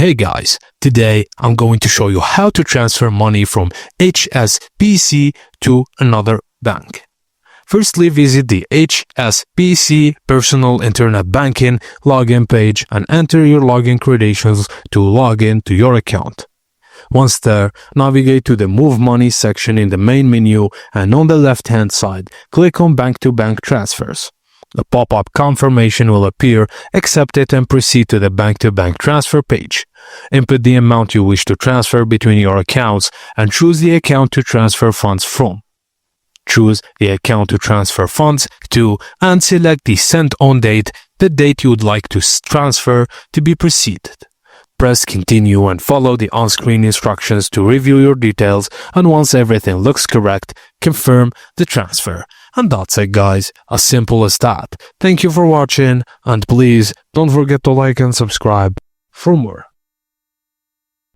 Hey guys, today I'm going to show you how to transfer money from HSBC to another bank. Firstly, visit the HSBC Personal Internet Banking login page and enter your login credentials to log in to your account. Once there, navigate to the Move Money section in the main menu and on the left-hand side, click on Bank-to-Bank Transfers. A pop-up confirmation will appear, accept it and proceed to the bank-to-bank transfer page. Input the amount you wish to transfer between your accounts and choose the account to transfer funds from. Choose the account to transfer funds to and select the send on date, the date you would like to transfer to be proceeded. Press continue and follow the on-screen instructions to review your details, and once everything looks correct, confirm the transfer. And that's it guys, as simple as that. Thank you for watching and please don't forget to like and subscribe for more.